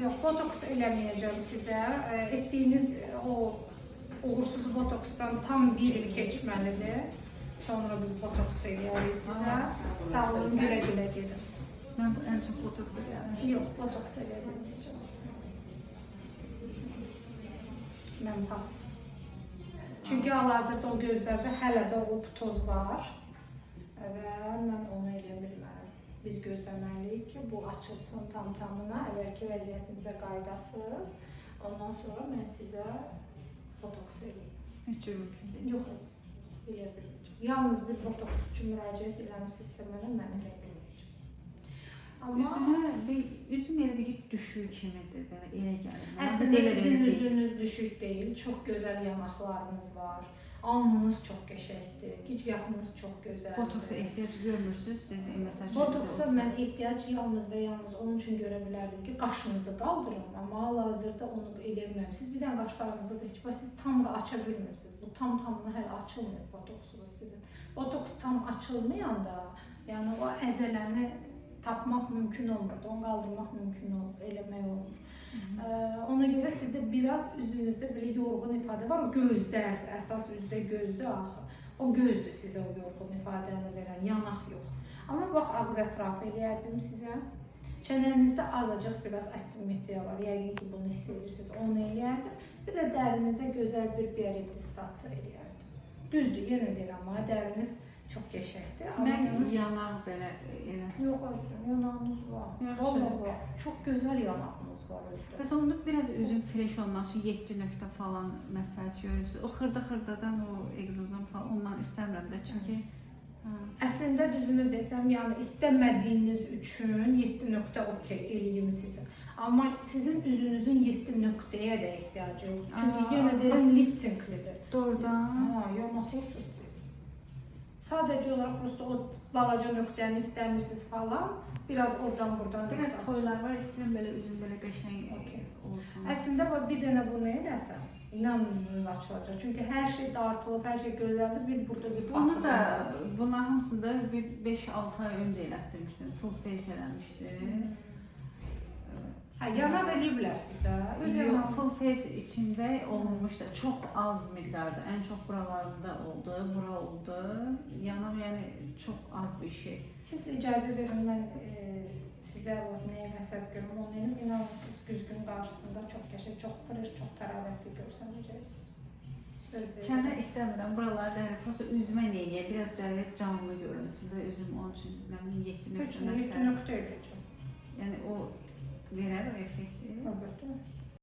Yox, botoks eləməyəcəm sizə. Etdiyiniz o uğursuz botoksdan tam 1 il keçməlidir. Sonra biz botoks eləyərik sizə. Sağ olun, gülə-gülə gedin. Mən ən çox botoks eləyərəm. Yox, botoks eləməyəcəm sizə. Mən pas. Çünki hal-hazırda o gözlərdə hələ də o toz var və mən onu eləyə bilmərəm. Biz gözləməliyik ki, bu açılsın tam-tamına, əvvəlki vəziyyətinizə qaydasınız. Ondan sonra mən sizə botoks eləyim. Heç mümkün deyil. Yox, eləyə bilməyəcəm. Yalnız bir botoks üçün müraciət eləmişsinizsə mənə, mən eləyə bilməyəcəm. Üzüm elə bir düşük kimidir, belə elə gəlir. Əslində sizin üzünüz düşük deyil, çox gözəl yanaqlarınız var, alnınız çox qəşəngdir, gicgahınız çox gözəldir. Botoksa ehtiyac görmürsünüz, siz məsəl üçün. Botoksa mən ehtiyac yalnız və yalnız onun üçün görə bilərdim ki, qaşınızı qaldırın, amma hal-hazırda onu eləyə bilmirəm. Siz bir dənə qaşlarınızı heç siz tam da aça bilmirsiniz. Bu tam-tamına hələ açılmıyor botoksunuz sizin. Botoks tam açılmayanda, yəni o əzələni tapmaq mümkün olmur, onu qaldırmaq mümkün olmur, eləmək olmur. Ona görə sizdə biraz üzünüzdə belə yorğun ifadə var, o gözdər, əsas üzdə gözdür axı. O gözdür sizə o yorğun ifadəni verən, yanaq yox. Amma bax, ağız ətrafı eləyərdim sizə. Çənənizdə azacıq biraz asimetriya var, yəqin ki, bunu istəyirsiniz, onu eləyərdim. Bir də dərinizə gözəl bir bioreptistasiya eləyərdim. Düzdür, yenə deyirəm, amma dəriniz çox qəşəngdir. Mən yanaq belə eləsin. Yox, yanağınız var. Vallahi var. Çox gözəl yanağınız var özdə. Bəs onda biraz üzüm fresh olması, 7 nöqtə falan məsəl görürsünüz. O xırda-xırdadan o egzozom falan ondan istəmirəm də çünki əslində düzünü desəm, yəni istəmədiyiniz üçün 7 nöqtə okey eləyim sizə. Amma sizin üzünüzün 7 nöqtəyə də ehtiyacı yoxdur. Çünki yenə deyirəm liftinglidir. Doğrudan. Yanaqlısınız. Sadəcə olaraq prosta o balaca nöqtəni istəmirsiniz falan, biraz oradan-buradan. Biraz toylar var, istəyirəm belə üzüm belə qəşəng olsun. Əslində bir dənə bunu eləsəm, inanın üzünüz açılacaq. Çünki hər şey dartılıb, hər şey gözəldir, burada bir Bunu da, bunların hamısında bir 5-6 ay öncə elətdirmişdim, full face eləmişdim. Yanaq eləyiblər sizə. Full face içində olmuş da çox az miqdarda, ən çox buralarında oldu, bura oldu. Yanaq yəni çox az bir şey. Siz icazə verin, mən sizə nəyə məsəl görüm, onu elim. İnanın siz güzgün qarşısında çox qəşəng, çox fresh, çox təravətli görsənəcəksiniz. Çənə istəmirəm, buralarda prosta üzümə neyəyə, biraz canlı görünsün və üzüm onun üçün 7 nöqtə məsələ. 7 nöqtə eləyəcəm. Yəni o verər o effekti.